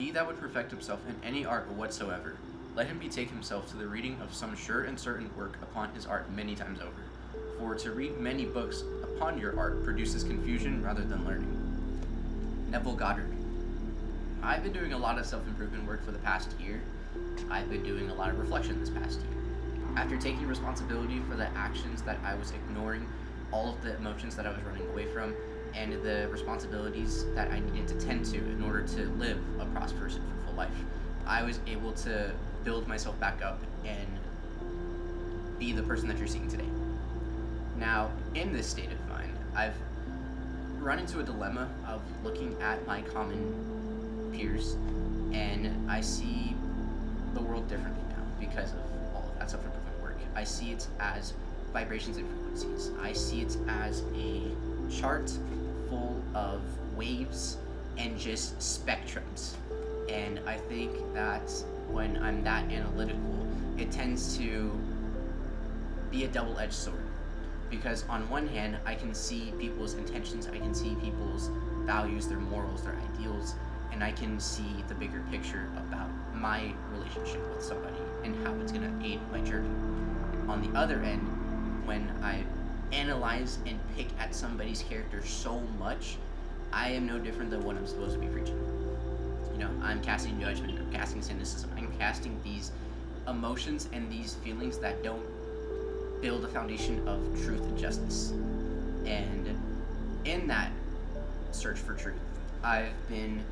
he that would perfect himself in any art whatsoever, let him betake himself to the reading of some sure and certain work upon his art many times over. For to read many books upon your art produces confusion rather than learning. Neville Goddard. I've been doing a lot of self-improvement work for the past year. I've been doing a lot of reflection this past year. After taking responsibility for the actions that I was ignoring, all of the emotions that I was running away from, and the responsibilities that I needed to tend to in order to live a prosperous and fruitful life, I was able to build myself back up and be the person that you're seeing today. Now, in this state of mind, I've run into a dilemma of looking at my common peers, and I see the world differently now because of all of that self-improvement work. I see it as vibrations and frequencies. I see it as a chart full of waves and just spectrums. And I think that when I'm that analytical, it tends to be a double-edged sword. Because on one hand, I can see people's intentions, I can see people's values, their morals, their ideals, and I can see the bigger picture about my relationship with somebody and how it's going to aid my journey. On the other end, when I analyze and pick at somebody's character so much, I am no different than what I'm supposed to be preaching. You know, I'm casting judgment, I'm casting cynicism, I'm casting these emotions and these feelings that don't build a foundation of truth and justice. And in that search for truth, I've been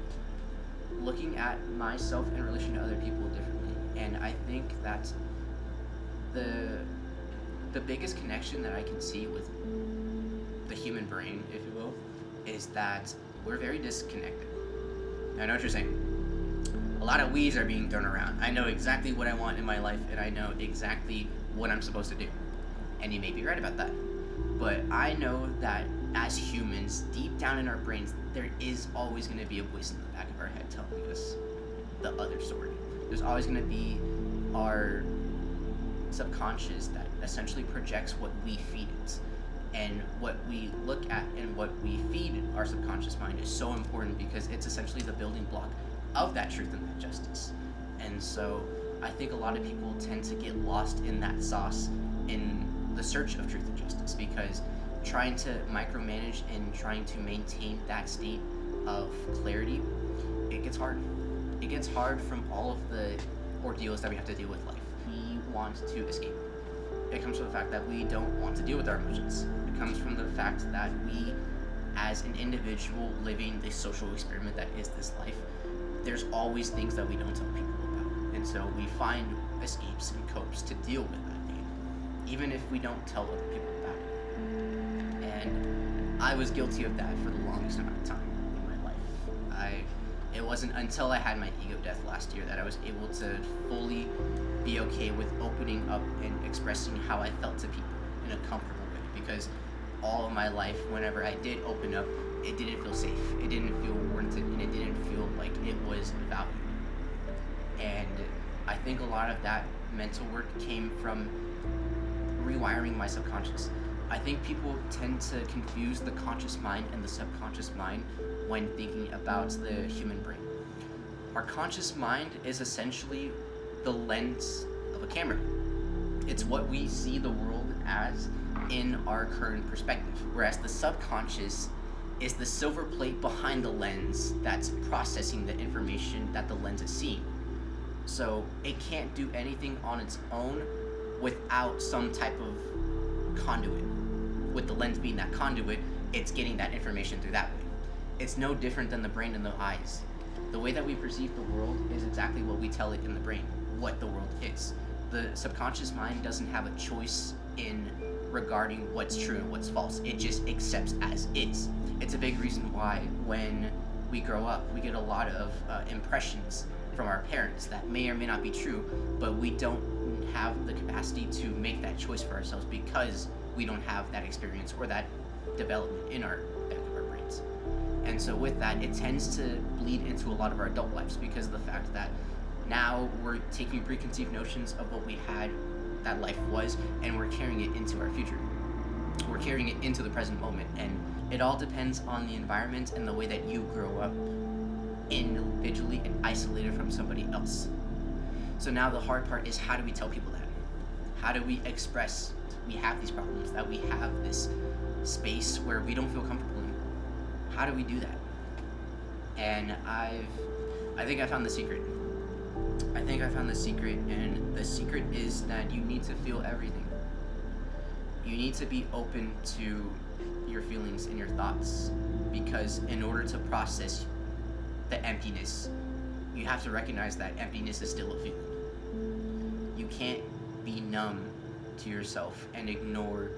looking at myself in relation to other people differently. And I think that the biggest connection that I can see with the human brain, if you will, is that we're very disconnected. I know what you're saying. A lot of we's are being thrown around. I know exactly what I want in my life, and I know exactly what I'm supposed to do. And you may be right about that. But I know that as humans, deep down in our brains, there is always going to be a voice in the back of our head telling us the other story. There's always going to be our subconscious that essentially projects what we feed it. And what we look at and what we feed our subconscious mind is so important because it's essentially the building block of that truth and that justice. And so I think a lot of people tend to get lost in that sauce in the search of truth and justice, because trying to micromanage and trying to maintain that state of clarity, it gets hard. It gets hard from all of the ordeals that we have to deal with life. We want to escape. It comes from the fact that we don't want to deal with our emotions. It comes from the fact that we, as an individual living the social experiment that is this life, there's always things that we don't tell people about. And so we find escapes and copes to deal with that pain, even if we don't tell other people about it. And I was guilty of that for the longest amount of time in my life. It wasn't until I had my ego death last year that I was able to fully be okay with opening up and expressing how I felt to people in a comfortable way, because all of my life, whenever I did open up, it didn't feel safe, it didn't feel warranted, and it didn't feel like it was valued. And I think a lot of that mental work came from rewiring my subconscious. I think people tend to confuse the conscious mind and the subconscious mind when thinking about the human brain. Our conscious mind is essentially the lens of a camera. It's what we see the world as in our current perspective, whereas the subconscious is the silver plate behind the lens that's processing the information that the lens is seeing. So it can't do anything on its own without some type of conduit. With the lens being that conduit, it's getting that information through that way. It's no different than the brain and the eyes. The way that we perceive the world is exactly what we tell it in the brain, what the world is. The subconscious mind doesn't have a choice in regarding what's true and what's false. It just accepts as is. It's a big reason why when we grow up, we get a lot of impressions from our parents that may or may not be true, but we don't have the capacity to make that choice for ourselves because we don't have that experience or that development in our back of our brains. And so with that, it tends to bleed into a lot of our adult lives because of the fact that now we're taking preconceived notions of what we had that life was, and we're carrying it into our future. We're carrying it into the present moment, and it all depends on the environment and the way that you grow up. individually and isolated from somebody else. So now the hard part is, how do we tell people that? How do we express we have these problems, that we have this space where we don't feel comfortable anymore? How do we do that? And I think I found the secret. And the secret is that you need to feel everything. You need to be open to your feelings and your thoughts, because in order to process the emptiness, you have to recognize that emptiness is still a feeling. You can't be numb to yourself and ignore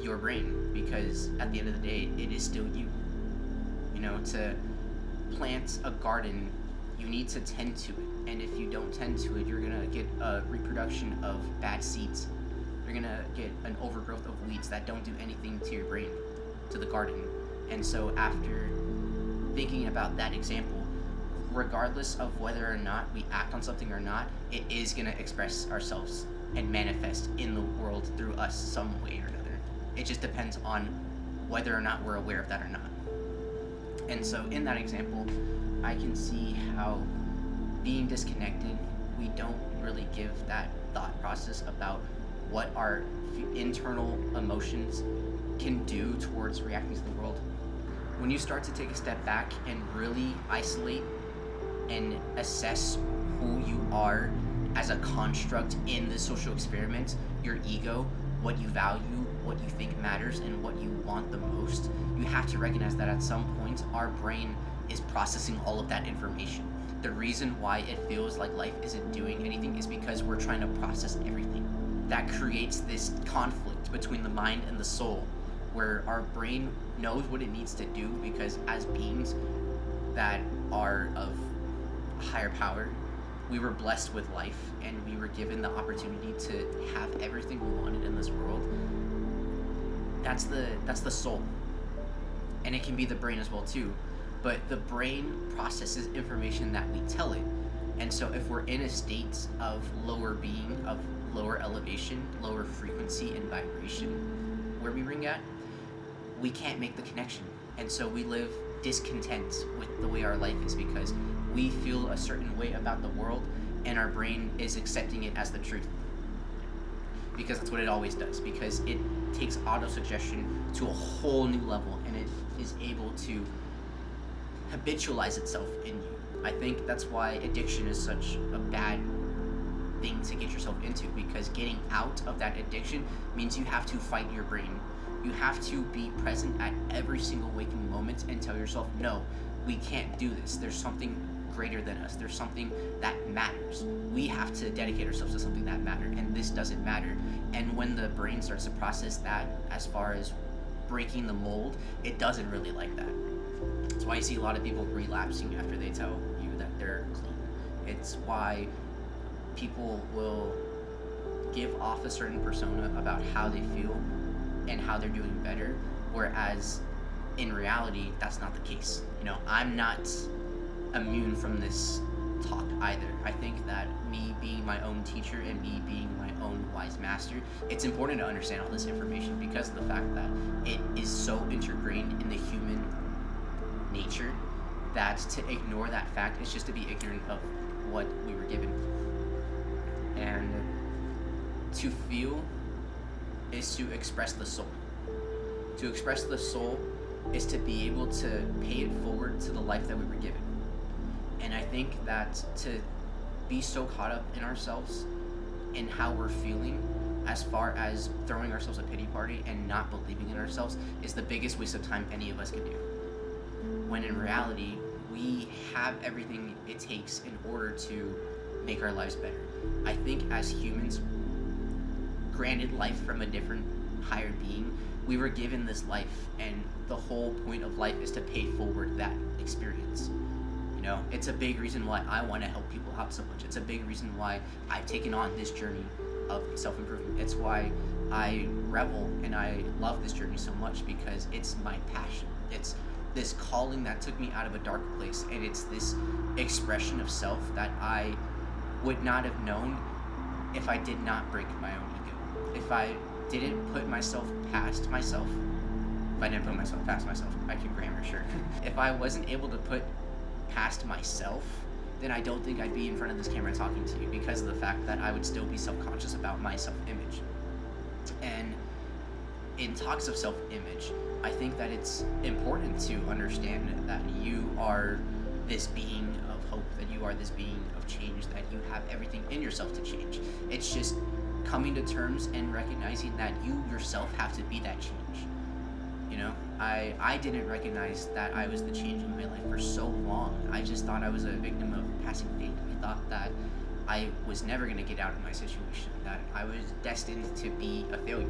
your brain, because at the end of the day, it is still you. You know, to plant a garden, you need to tend to it, and if you don't tend to it, you're gonna get a reproduction of bad seeds. You're gonna get an overgrowth of weeds that don't do anything to your brain, to the garden. And so after thinking about that example, regardless of whether or not we act on something or not, it is gonna express ourselves and manifest in the world through us some way or another. It just depends on whether or not we're aware of that or not. And so in that example, I can see how being disconnected, we don't really give that thought process about what our internal emotions can do towards reacting to the world. When you start to take a step back and really isolate and assess who you are as a construct in the social experiment, your ego, what you value, what you think matters, and what you want the most, you have to recognize that at some point our brain is processing all of that information. The reason why it feels like life isn't doing anything is because we're trying to process everything. That creates this conflict between the mind and the soul, where our brain knows what it needs to do, because as beings that are of higher power, we were blessed with life and we were given the opportunity to have everything we wanted in this world. That's the soul. And it can be the brain as well too. But the brain processes information that we tell it. And so if we're in a state of lower being, of lower elevation, lower frequency and vibration, where we ring at, we can't make the connection. And so we live discontent with the way our life is, because we feel a certain way about the world and our brain is accepting it as the truth. Because that's what it always does, because it takes auto-suggestion to a whole new level and it is able to habitualize itself in you. I think that's why addiction is such a bad thing to get yourself into, because getting out of that addiction means you have to fight your brain. You have to be present at every single waking moment and tell yourself, no, we can't do this. There's something greater than us. There's something that matters. We have to dedicate ourselves to something that matters, and this doesn't matter. And when the brain starts to process that as far as breaking the mold, it doesn't really like that. That's why you see a lot of people relapsing after they tell you that they're clean. It's why people will give off a certain persona about how they feel and how they're doing better, whereas in reality, that's not the case. You know, I'm not immune from this talk either. I think that me being my own teacher and me being my own wise master, it's important to understand all this information because of the fact that it is so ingrained in the human nature that to ignore that fact is just to be ignorant of what we were given. And to feel is to express the soul. To express the soul is to be able to pay it forward to the life that we were given. And I think that to be so caught up in ourselves and how we're feeling, as far as throwing ourselves a pity party and not believing in ourselves, is the biggest waste of time any of us can do. When in reality, we have everything it takes in order to make our lives better. I think as humans, granted life from a different higher being, we were given this life, and the whole point of life is to pay forward that experience. You know, it's a big reason why I want to help people out so much. It's a big reason why I've taken on this journey of self-improvement. It's why I revel and I love this journey so much, because it's my passion. It's this calling that took me out of a dark place, and it's this expression of self that I would not have known if I did not break my own ego. If I didn't put myself past myself, if I didn't put myself past myself, I can grammar, sure. If I wasn't able to put past myself, then I don't think I'd be in front of this camera talking to you, because of the fact that I would still be self-conscious about my self-image. And in talks of self-image, I think that it's important to understand that you are this being of hope, that you are this being of change, that you have everything in yourself to change. It's just coming to terms and recognizing that you yourself have to be that change. You know, I didn't recognize that I was the change in my life for so long. I just thought I was a victim of passing fate. I thought that I was never going to get out of my situation, that I was destined to be a failure,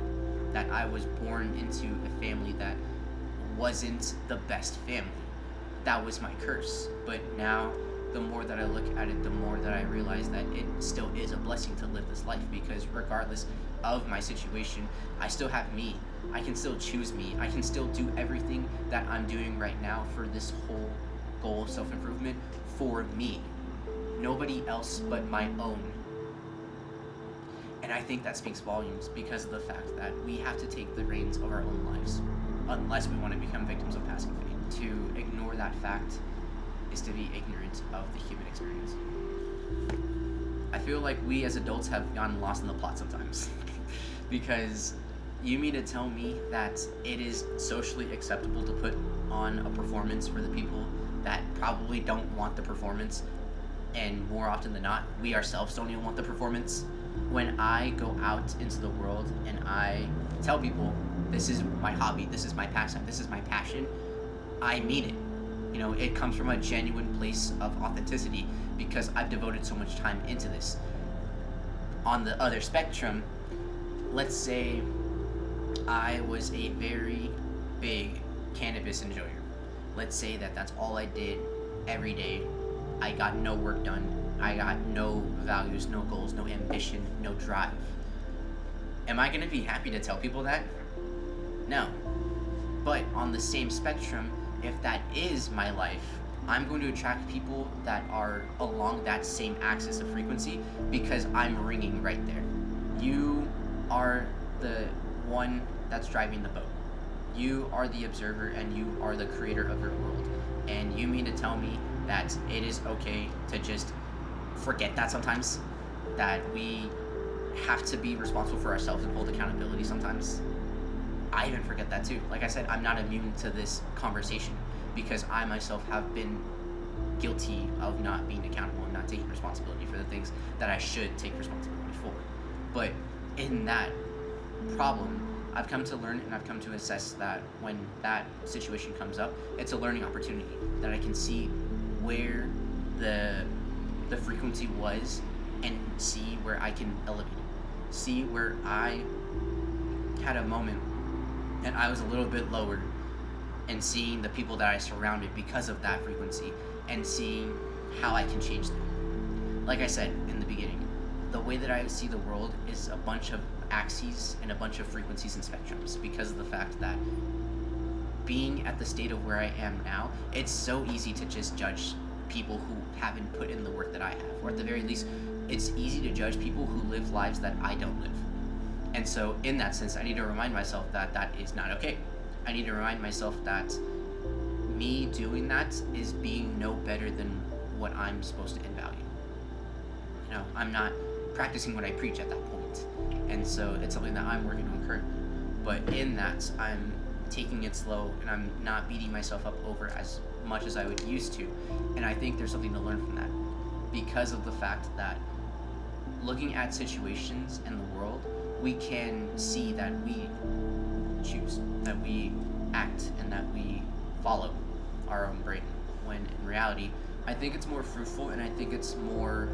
that I was born into a family that wasn't the best family. That was my curse. But now, the more that I look at it, the more that I realize that it still is a blessing to live this life, because regardless of my situation, I still have me. I can still choose me. I can still do everything that I'm doing right now for this whole goal of self-improvement for me. Nobody else but my own. And I think that speaks volumes, because of the fact that we have to take the reins of our own lives, unless we want to become victims of passing fate. To ignore that fact is to be ignorant of the human experience. I feel like we as adults have gotten lost in the plot sometimes. Because you mean to tell me that it is socially acceptable to put on a performance for the people that probably don't want the performance, and more often than not, we ourselves don't even want the performance? When I go out into the world and I tell people, this is my hobby, this is my pastime, this is my passion, I mean it. You know, it comes from a genuine place of authenticity, because I've devoted so much time into this. On the other spectrum, let's say I was a very big cannabis enjoyer. Let's say that that's all I did every day. I got no work done. I got no values, no goals, no ambition, no drive. Am I going to be happy to tell people that? No. But on the same spectrum, if that is my life, I'm going to attract people that are along that same axis of frequency, because I'm ringing right there. You are the one that's driving the boat. You are the observer, and you are the creator of your world. And you mean to tell me that it is okay to just forget that sometimes? That we have to be responsible for ourselves and hold accountability sometimes? I even forget that too. Like I said, I'm not immune to this conversation, because I myself have been guilty of not being accountable and not taking responsibility for the things that I should take responsibility for. But in that problem, I've come to learn and I've come to assess that when that situation comes up, it's a learning opportunity, that I can see where the frequency was and see where I can elevate it. See where I had a moment and I was a little bit lower, and seeing the people that I surrounded because of that frequency, and seeing how I can change them. Like I said in the beginning, the way that I see the world is a bunch of axes and a bunch of frequencies and spectrums, because of the fact that being at the state of where I am now, it's so easy to just judge people who haven't put in the work that I have, or at the very least, it's easy to judge people who live lives that I don't live. And so in that sense, I need to remind myself that that is not okay. I need to remind myself that me doing that is being no better than what I'm supposed to value. You know, I'm not practicing what I preach at that point. And so it's something that I'm working on currently. But in that, I'm taking it slow, and I'm not beating myself up over as much as I would used to. And I think there's something to learn from that, because of the fact that looking at situations in the world, we can see that we choose, that we act, and that we follow our own brain, when in reality, I think it's more fruitful, and I think it's more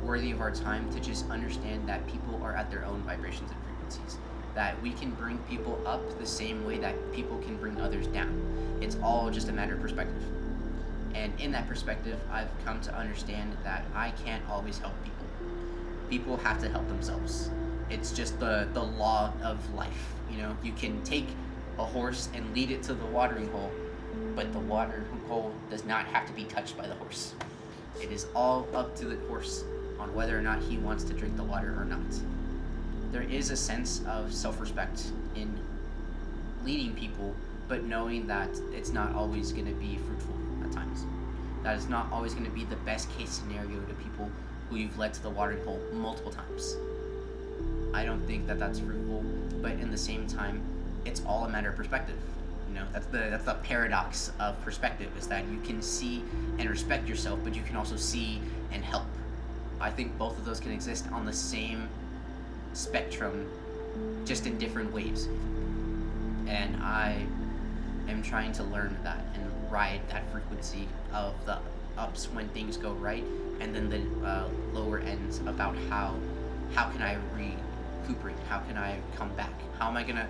worthy of our time to just understand that people are at their own vibrations and frequencies, that we can bring people up the same way that people can bring others down. It's all just a matter of perspective. And in that perspective, I've come to understand that I can't always help people. People have to help themselves. It's just the law of life. You know, you can take a horse and lead it to the watering hole, but the watering hole does not have to be touched by the horse. It is all up to the horse on whether or not he wants to drink the water or not. There is a sense of self-respect in leading people, but knowing that it's not always going to be fruitful at times. That is not always going to be the best case scenario to people who you've led to the watering hole multiple times. I don't think that that's fruitful, but in the same time, it's all a matter of perspective. That's the paradox of perspective, is that you can see and respect yourself, but you can also see and help. I think both of those can exist on the same spectrum, just in different ways. And I am trying to learn that and ride that frequency of the ups when things go right, and then the lower ends about how can I recuperate, how can I come back, how am I gonna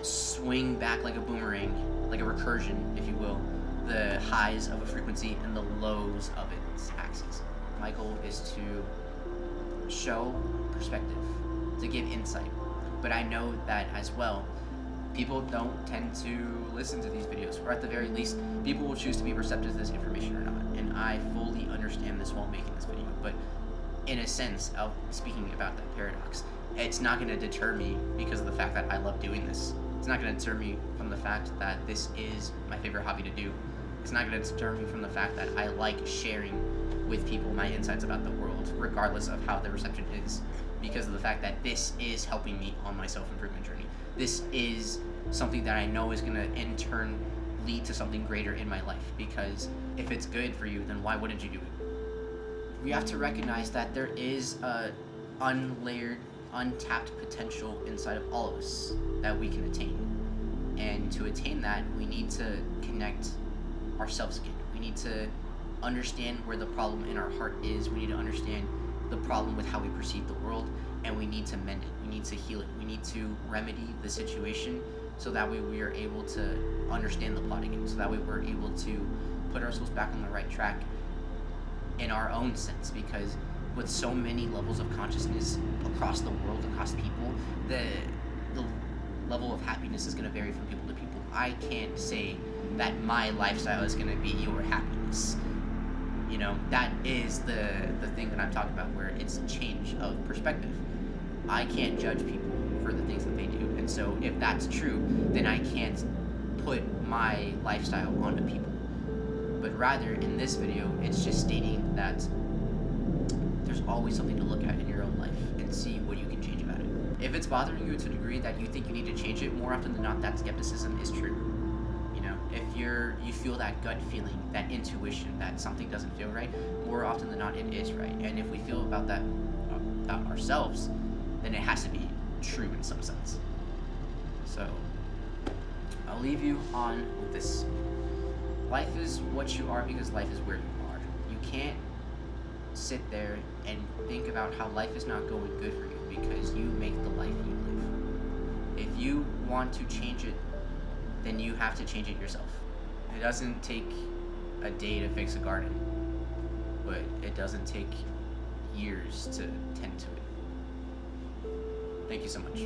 swing back like a boomerang, like a recursion, if you will, the highs of a frequency and the lows of its axis. My goal is to show perspective, to give insight, but I know that as well, people don't tend to listen to these videos, or at the very least, people will choose to be receptive to this information or not, and I fully understand this while making this video, but in a sense of speaking about that paradox, it's not going to deter me because of the fact that I love doing this. It's not going to deter me from the fact that this is my favorite hobby to do. It's not going to deter me from the fact that I like sharing with people my insights about the world, regardless of how the reception is, because of the fact that this is helping me on my self-improvement journey. This is something that I know is going to in turn lead to something greater in my life, because if it's good for you, then why wouldn't you do it? We have to recognize that there is a unlayered, untapped potential inside of all of us that we can attain. And to attain that, we need to connect ourselves again. We need to understand where the problem in our heart is. We need to understand the problem with how we perceive the world, and we need to mend it. We need to heal it. We need to remedy the situation so that way we are able to understand the plot again, so that way we're able to put ourselves back on the right track in our own sense, because with so many levels of consciousness across the world, across people, the level of happiness is going to vary from people to people. I can't say that my lifestyle is going to be your happiness. That is the thing that I'm talking about, where it's a change of perspective. I can't judge people for the things that they do, and so if that's true, then I can't put my lifestyle onto people. But rather, in this video, it's just stating that there's always something to look at in your own life and see what you can change about it. If it's bothering you to a degree that you think you need to change it, more often than not, that skepticism is true. If you feel that gut feeling, that intuition, that something doesn't feel right, more often than not, it is right. And if we feel about that about ourselves, then it has to be true in some sense. So, I'll leave you on with this. Life is what you are because life is where you are. You can't sit there and think about how life is not going good for you, because you make the life you live. If you want to change it, then you have to change it yourself. It doesn't take a day to fix a garden, but it doesn't take years to tend to it. Thank you so much.